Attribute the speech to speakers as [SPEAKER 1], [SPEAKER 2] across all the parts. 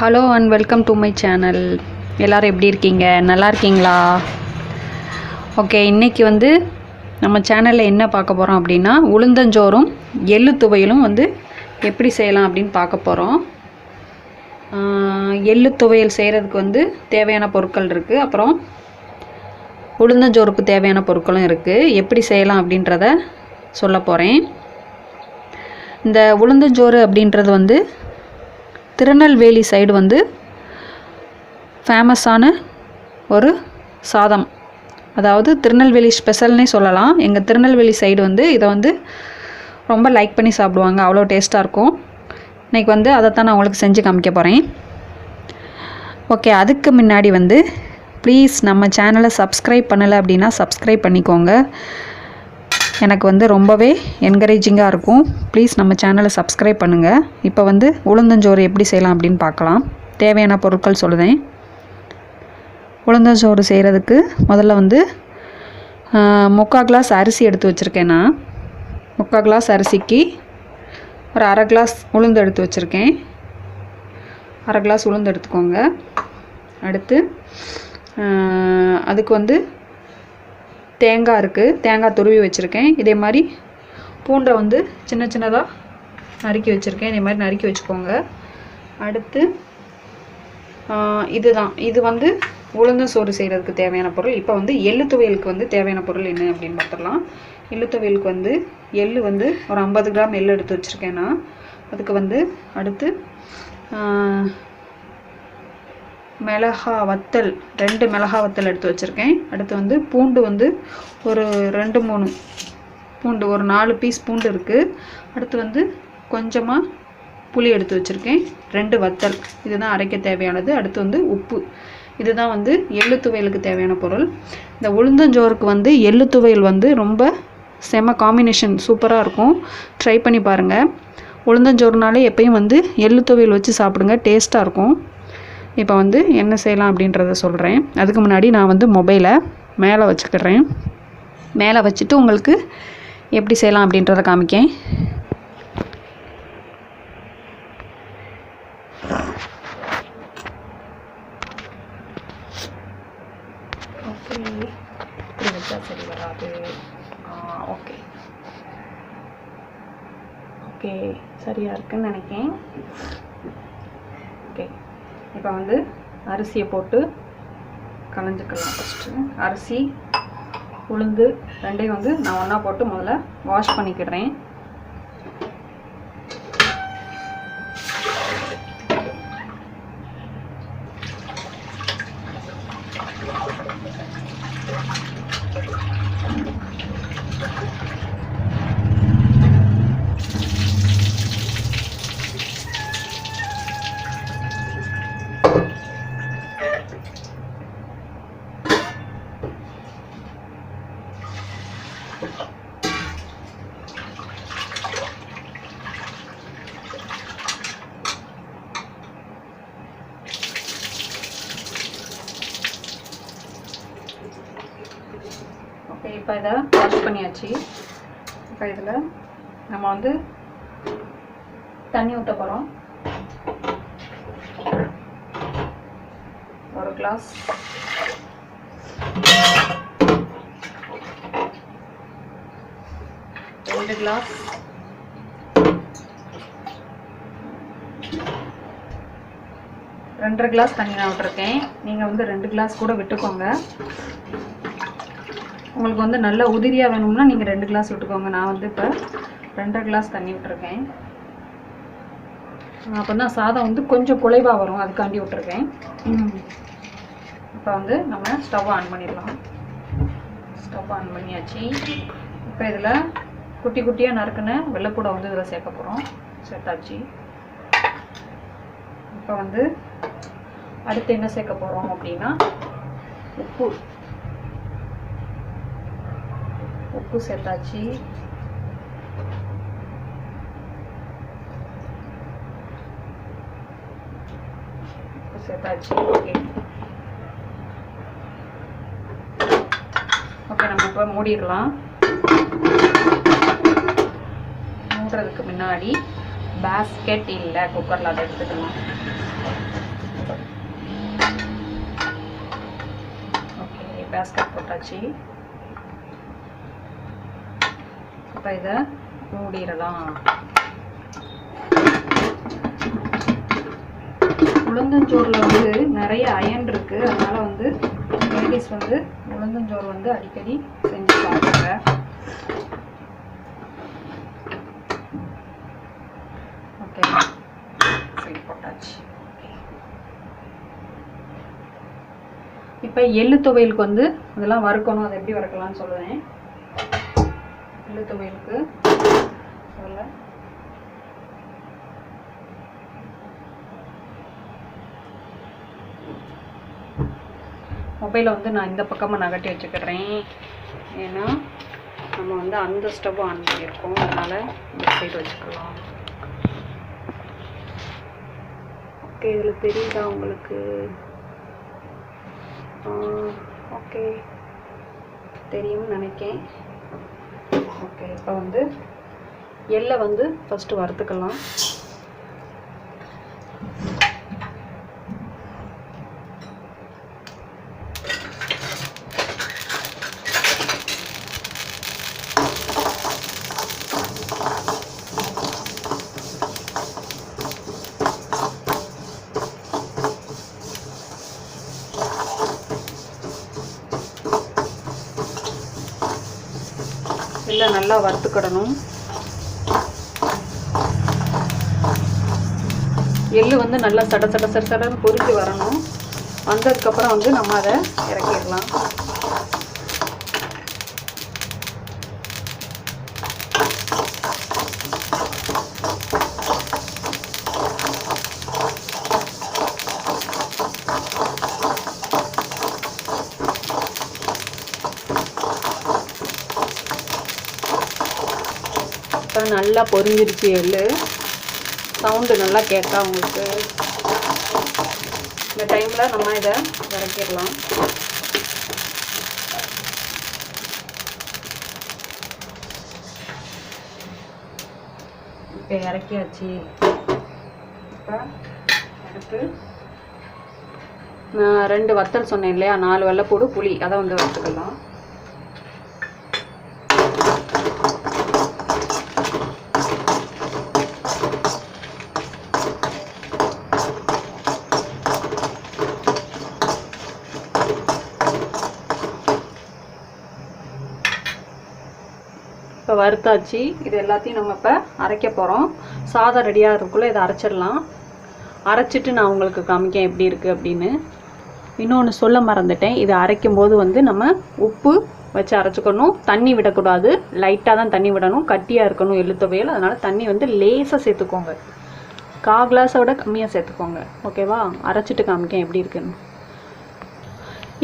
[SPEAKER 1] Hello and welcome to my channel. எல்லோரும் எப்படி இருக்கீங்க? நல்லா இருக்கீங்களா? ஓகே, இன்றைக்கி நம்ம சேனலில் என்ன பார்க்க போகிறோம் அப்படின்னா, உளுந்தஞ்சோறும் எள்ளு துவையலும் எப்படி செய்யலாம் அப்படின்னு பார்க்க போகிறோம். எள்ளு துவையல் செய்கிறதுக்கு தேவையான பொருட்கள் இருக்குது. அப்புறம் உளுந்தஞ்சோறுக்கு தேவையான பொருட்களும் இருக்குது. எப்படி செய்யலாம் அப்படின்றத சொல்ல போகிறேன். இந்த உளுந்தஞ்சோறு அப்படின்றது திருநெல்வேலி சைடு ஃபேமஸான ஒரு சாதம். அதாவது திருநெல்வேலி ஸ்பெஷல்னே சொல்லலாம். எங்கள் திருநெல்வேலி சைடு இதை ரொம்ப லைக் பண்ணி சாப்பிடுவாங்க. அவ்வளோ டேஸ்ட்டாக இருக்கும். இன்றைக்கி அதைத்தான் நான் உங்களுக்கு செஞ்சு காமிக்க போகிறேன். ஓகே, அதுக்கு முன்னாடி ப்ளீஸ் நம்ம சேனலை சப்ஸ்கிரைப் பண்ணலை அப்படின்னா சப்ஸ்கிரைப் பண்ணிக்கோங்க. எனக்கு ரொம்பவே என்கரேஜிங்காக இருக்கும். ப்ளீஸ் நம்ம சேனலை சப்ஸ்கிரைப் பண்ணுங்கள். இப்போ உளுந்தஞ்சோறு எப்படி செய்யலாம் அப்படின்னு பார்க்கலாம். தேவையான பொருட்கள் சொல்லுதேன். உளுந்தஞ்சோறு செய்கிறதுக்கு முதல்ல 3/4 கிளாஸ் அரிசி எடுத்து வச்சுருக்கேன். நான் 3/4 கிளாஸ் அரிசிக்கு ஒரு 1/2 கிளாஸ் உளுந்து எடுத்து வச்சுருக்கேன். 1/2 கிளாஸ் உளுந்து எடுத்துக்கோங்க. அடுத்து அதுக்கு தேங்காய் இருக்குது. தேங்காய் துருவி வச்சுருக்கேன். இதே மாதிரி பூண்டை சின்ன சின்னதாக நறுக்கி வச்சுருக்கேன். இதே மாதிரி நறுக்கி வச்சுக்கோங்க. அடுத்து இது உளுந்தஞ்சோறு செய்கிறதுக்கு தேவையான பொருள். இப்போ எள்ளு துவையலுக்கு தேவையான பொருள் என்ன அப்படின்னு பார்த்துடலாம். எள்ளு துவையலுக்கு எள்ளு ஒரு 50 கிராம் எள்ளு எடுத்து வச்சுருக்கேன் நான். அதுக்கு அடுத்து மிளகா வத்தல் 2 மிளகா வத்தல் எடுத்து வச்சுருக்கேன். அடுத்து பூண்டு ஒரு 2-3 பூண்டு, ஒரு 4 பீஸ் பூண்டு இருக்குது. அடுத்து கொஞ்சமாக புளி எடுத்து வச்சுருக்கேன். 2 வத்தல், இதுதான் அரைக்க தேவையானது. அடுத்து உப்பு. இதுதான் எள்ளு துவையலுக்கு தேவையான பொருள். இந்த உளுந்தஞ்சோறுக்கு எள்ளு துவையல் ரொம்ப செம காம்பினேஷன், சூப்பராக இருக்கும். ட்ரை பண்ணி பாருங்கள். உளுந்தஞ்சோறுனாலே எப்பயும் எள்ளு துவையல் வச்சு சாப்பிடுங்க, டேஸ்ட்டாக இருக்கும். இப்போ என்ன செய்யலாம் அப்படின்றத சொல்கிறேன். அதுக்கு முன்னாடி நான் மொபைலை மேலே வச்சுக்கிறேன். மேலே வச்சுட்டு உங்களுக்கு எப்படி செய்யலாம் அப்படின்றத காமிக்கேன். ஓகே, இப்படி வச்சா சரி வராது. ஓகே ஓகே, சரியாக இருக்குன்னு நினைக்கிறேன். ஓகே, இப்போ அரிசியை போட்டு கலஞ்சிக்கலாம். ஃபஸ்ட்டு அரிசி உளுந்து ரெண்டையும் நான் ஒன்றா போட்டு முதல்ல வாஷ் பண்ணிக்கிடுறேன். ஓகே, இப்போ இதை வாஷ் பண்ணியாச்சு. இப்போ இதில் நம்ம தண்ணி ஊற்ற போகிறோம். 1 கிளாஸ், 2 கிளாஸ், 2.5 கிளாஸ் தண்ணி நான் விட்டுருக்கேன். நீங்கள் 2 கிளாஸ் கூட விட்டுக்கோங்க. உங்களுக்கு நல்ல உதிரியாக வேணும்னா நீங்கள் 2 கிளாஸ் விட்டுக்கோங்க. நான் இப்போ 2.5 கிளாஸ் தண்ணி விட்டுருக்கேன். அப்போ தான் சாதம் கொஞ்சம் குலைவாக வரும், அதுக்காண்டி விட்டுருக்கேன். இப்போ நம்ம ஸ்டவ் ஆன் பண்ணிடலாம். ஸ்டவ் ஆன் பண்ணியாச்சு. இப்போ இதில் குட்டி குட்டியாக நறுக்குன வெள்ளைப்பூடை இதில் சேர்க்க போகிறோம். சேர்த்தாச்சு. இப்போ அடுத்து என்ன சேர்க்க போகிறோம் அப்படின்னா, உப்பு சேர்த்தாச்சு. உப்பு சேர்த்தாச்சு. ஓகே ஓகே, நம்ம இப்போ மூடிடலாம். மூடுறதுக்கு முன்னாடி பேஸ்கெட் இல்லை, குக்கரில் அதை எடுத்துக்கலாம். பேஸ்கெட் போட்டாச்சு. இப்போ இதை மூடிடலாம். உளுந்தஞ்சோறில் வந்து நிறைய அயன் இருக்குது. அதனால் வந்து லேடிஸ் வந்து உளுந்தஞ்சோறு வந்து அடிக்கடி செஞ்சு சாப்பிடுங்க. ஓகே, சரி போட்டாச்சு. இப்போ எள்ளு துவையலுக்கு வந்து அதெல்லாம் வறுக்கணும். அதை எப்படி வறுக்கலாம்னு சொல்லுவேன். எள்ளு துவையலுக்கு அதில் மொபைலை வந்து நான் இந்த பக்கமாக நகட்டி வச்சுக்கிறேன். ஏன்னா நம்ம வந்து அந்த ஸ்டவ் ஆன் பண்ணியிருக்கோம், அதனால் இந்த சைடு வச்சுக்கலாம். ஓகே, இதில் தெரியுதா உங்களுக்கு? ஓகே, தெரியும்னு நினைக்கிறேன். ஓகே, இப்போ வந்து எள்ளை வந்து ஃபஸ்ட்டு வறுத்துக்கலாம். எள்ளை நல்லா வறுத்துக்கிடணும். எள்ளு வந்து நல்லா சட சட சட சடன்னு பொரிஞ்சு வரணும். வந்ததுக்கப்புறம் வந்து நம்ம அதை இறக்கிடலாம். இப்போ நல்லா பொரிஞ்சிருச்சு எள்ளு. சவுண்டு நல்லா கேட்கா உங்களுக்கு. இந்த டைமில் நம்ம இதை இறக்கிடலாம். இப்போ இறக்கியாச்சு. இப்போ அடுத்து நான் 2 வத்தல் சொன்னேன் இல்லையா, 4 வெள்ளைப்பூடு புளி, அதை வந்து வறுத்துக்கலாம். இப்போ வறுத்தாச்சு. இது எல்லாத்தையும் நம்ம இப்போ அரைக்க போகிறோம். சாதம் ரெடியாக இருக்குள்ளே இதை அரைச்சிடலாம். அரைச்சிட்டு நான் உங்களுக்கு காமிக்கேன் எப்படி இருக்குது அப்படின்னு. இன்னொன்று சொல்ல மறந்துட்டேன். இதை அரைக்கும் போது வந்து நம்ம உப்பு வச்சு அரைச்சிக்கணும். தண்ணி விடக்கூடாது, லைட்டாக தான் தண்ணி விடணும். கட்டியாக இருக்கணும் எள்ளு துவையல். அதனால் தண்ணி வந்து லேசாக சேர்த்துக்கோங்க. 1/4 கிளாஸை விட கம்மியாக சேர்த்துக்கோங்க. ஓகேவா? அரைச்சிட்டு காமிக்கேன் எப்படி இருக்குன்னு.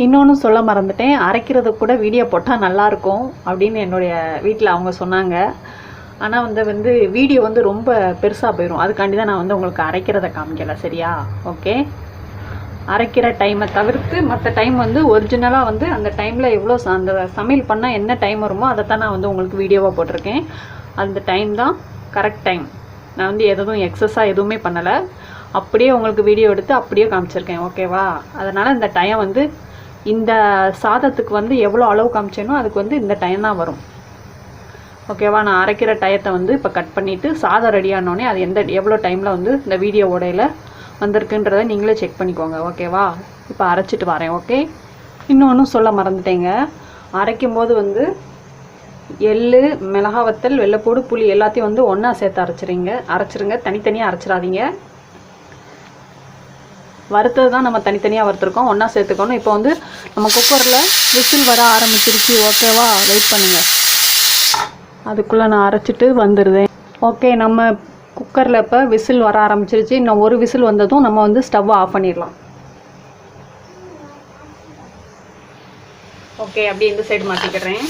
[SPEAKER 1] இன்னொன்று சொல்ல மறந்துட்டேன். அரைக்கிறது கூட வீடியோ போட்டால் நல்லாயிருக்கும் அப்படின்னு என்னுடைய வீட்டில் அவங்க சொன்னாங்க. ஆனால் வந்து வீடியோ வந்து ரொம்ப பெருசாக போயிடும். அதுக்காண்டி தான் நான் வந்து உங்களுக்கு அரைக்கிறத காமிக்கலை. சரியா? ஓகே. அரைக்கிற டைமை தவிர்த்து மற்ற டைம் வந்து ஒரிஜினலாக வந்து அந்த டைமில் எவ்வளோ அந்த சமையல் பண்ணால் என்ன டைம் வருமோ அதை தான் நான் வந்து உங்களுக்கு வீடியோவாக போட்டிருக்கேன். அந்த டைம் தான் கரெக்ட் டைம். நான் வந்து எதுவும் எக்ஸஸாக எதுவுமே பண்ணலை. அப்படியே உங்களுக்கு வீடியோ எடுத்து அப்படியே காமிச்சிருக்கேன். ஓகேவா? அதனால் இந்த டைம் வந்து இந்த சாதத்துக்கு வந்து எவ்வளோ அளவு காமிச்சேனோ அதுக்கு வந்து இந்த டைம் தான் வரும். ஓகேவா? நான் அரைக்கிற டயத்தை வந்து இப்போ கட் பண்ணிவிட்டு சாதம் ரெடி ஆனோடனே அது எவ்வளோ டைமில் வந்து இந்த வீடியோ உடையில் வந்திருக்குன்றதை நீங்களே செக் பண்ணிக்கோங்க. ஓகேவா? இப்போ அரைச்சிட்டு வரேன். ஓகே. இன்னொன்றும் சொல்ல மறந்துட்டேங்க. அரைக்கும் போது வந்து எள்ளு, மிளகா வத்தல், வெள்ளைப்பூடு, புளி எல்லாத்தையும் வந்து ஒன்றா சேர்த்து அரைச்சிருங்க. தனித்தனியாக அரைச்சிடாதீங்க. வறுத்தது தான் நம்ம தனித்தனியாக வறுத்துருக்கோம், ஒன்றா சேர்த்துக்கணும். இப்போ வந்து நம்ம குக்கரில் விசில் வர ஆரம்பிச்சிருச்சு. ஓகேவா? வெயிட் பண்ணுங்கள். அதுக்குள்ளே நான் அரைச்சிட்டு வந்துடுவேன். ஓகே, நம்ம குக்கரில் இப்போ விசில் வர ஆரம்பிச்சிருச்சு. இன்னும் ஒரு விசில் வந்ததும் நம்ம வந்து ஸ்டவ்வை ஆஃப் பண்ணிடலாம். ஓகே, அப்படியே இந்த சைடு மாற்றிக்கிறேன்.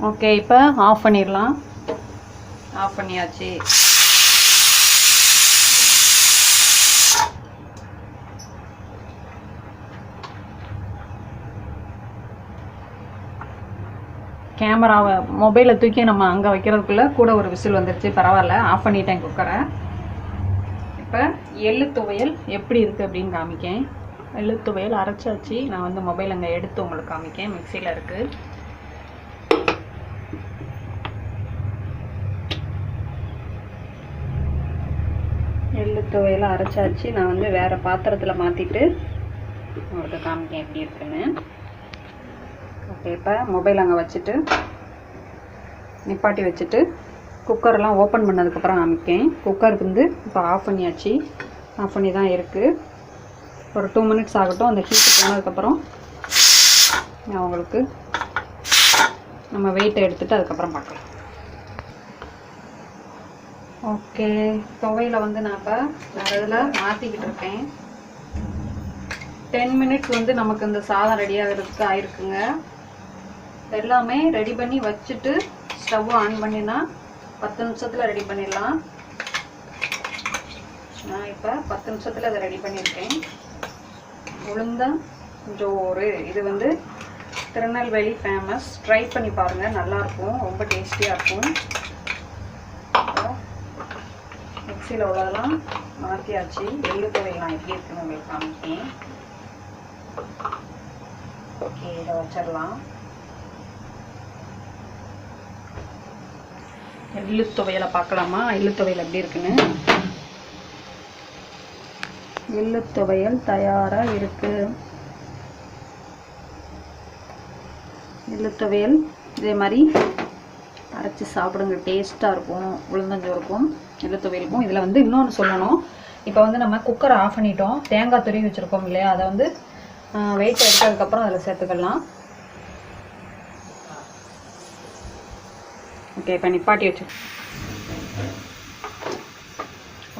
[SPEAKER 1] ஓகே, இப்போ ஆஃப் பண்ணிடலாம். ஆஃப் பண்ணியாச்சு. கேமராவை மொபைலை தூக்கி நம்ம அங்கே வைக்கிறதுக்குள்ளே கூட ஒரு விசில் வந்துருச்சு. பரவாயில்ல, ஆஃப் பண்ணிட்டேன் குக்கரை. இப்போ எள்ளு துவையல் எப்படி இருக்குது அப்படின்னு காமிக்கேன். எள்ளு துவையல் அரைச்சாச்சு. நான் வந்து மொபைல் அங்கே எடுத்து உங்களுக்கு காமிக்கேன். மிக்சியில் இருக்குது. எள்ளு துவையலை அரைச்சாச்சு. நான் வந்து வேறு பாத்திரத்தில் மாற்றிட்டு உங்களுக்கு காமிக்கேன் எப்படி இருக்குன்னு. ஓகே, இப்போ மொபைல் அங்கே வச்சுட்டு நிப்பாட்டி வச்சுட்டு குக்கரெல்லாம் ஓப்பன் பண்ணதுக்கப்புறம் காமிக்கேன். குக்கர் வந்து இப்போ ஆஃப் பண்ணியாச்சு. ஆஃப் பண்ணி தான் இருக்குது. ஒரு 2 மினிட்ஸ் ஆகட்டும். அந்த ஹீட்டு போனதுக்கப்புறம் நான் உங்களுக்கு நம்ம வெயிட்டை எடுத்துகிட்டு அதுக்கப்புறம் பார்க்கலாம். ஓகே, துவையில் வந்து நான் இப்போ வேறு இதில் மாற்றிக்கிட்டு இருக்கேன். 10 மினிட்ஸ் வந்து நமக்கு இந்த சாதம் ரெடி ஆகிறதுக்கு ஆயிருக்குங்க. எல்லாமே ரெடி பண்ணி வச்சுட்டு ஸ்டவ் ஆன் பண்ணினா 10 நிமிஷத்தில் ரெடி பண்ணிடலாம். நான் இப்போ 10 நிமிஷத்தில் அதை ரெடி பண்ணியிருக்கேன். உளுந்தஞ்சோறு இது வந்து திருநெல்வேலி ஃபேமஸ். ட்ரை பண்ணி பாருங்கள், நல்லாயிருக்கும், ரொம்ப டேஸ்டியாக இருக்கும். மிக்சியில் உள்ளதெல்லாம் மாற்றியாச்சு. எள்ளு துவையெல்லாம் எப்படி இருக்குன்னு உங்களுக்கு காமிக்கேன். ஓகே, இதை வச்சிடலாம். எள்ளு துவையலை பார்க்கலாமா? எள்ளு துவையல் எப்படி இருக்குன்னு. எள்ளு துவையல் தயாராக இருக்குது. எள்ளு துவையல் இதே மாதிரி அரைச்சி சாப்பிடுங்க, டேஸ்ட்டாக இருக்கும். உளுந்தஞ்சோறுக்கும் எள்ளு துவையலுக்கும். இதில் வந்து இன்னொன்று சொல்லணும். இப்போ வந்து நம்ம குக்கரை ஆஃப் பண்ணிட்டோம். தேங்காய் துருவி வச்சுருக்கோம் இல்லையா, அதை வந்து வெயிட் எடுத்ததுக்கப்புறம் அதில் சேர்த்துக்கலாம். ஓகே, இப்போ நிப்பாட்டி வச்சு.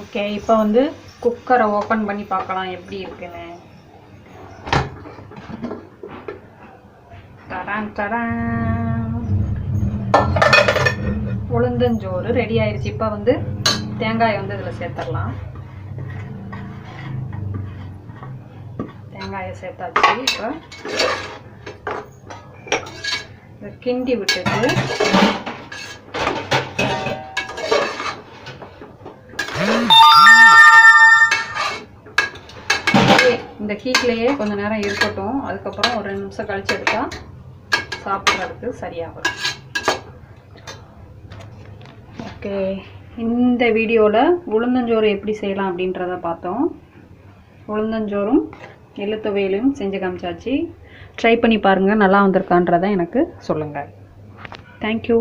[SPEAKER 1] ஓகே, இப்போ வந்து குக்கரை ஓப்பன் பண்ணி பார்க்கலாம் எப்படி இருக்குன்னு. தடான் தடான், உளுந்தஞ்சோறு ரெடி ஆயிடுச்சு. இப்போ வந்து தேங்காயை வந்து இதில் சேர்த்துடலாம். தேங்காயை சேர்த்தாச்சு. இப்போ கிண்டி விட்டுட்டு இந்த ஹீட்லேயே கொஞ்சம் நேரம் இருக்கட்டும். அதுக்கப்புறம் ஒரு 2 நிமிஷம் கழிச்சு எடுத்தால் சாப்பிட்றதுக்கு சரியாகும். ஓகே, இந்த வீடியோவில் உளுந்தஞ்சோறு எப்படி செய்யலாம் அப்படின்றத பார்த்தோம். உளுந்தஞ்சோறும் எள்ளு துவையலையும் செஞ்சு காமிச்சாச்சு. ட்ரை பண்ணி பாருங்கள், நல்லா வந்திருக்கான்றதை எனக்கு சொல்லுங்கள். தேங்க்யூ.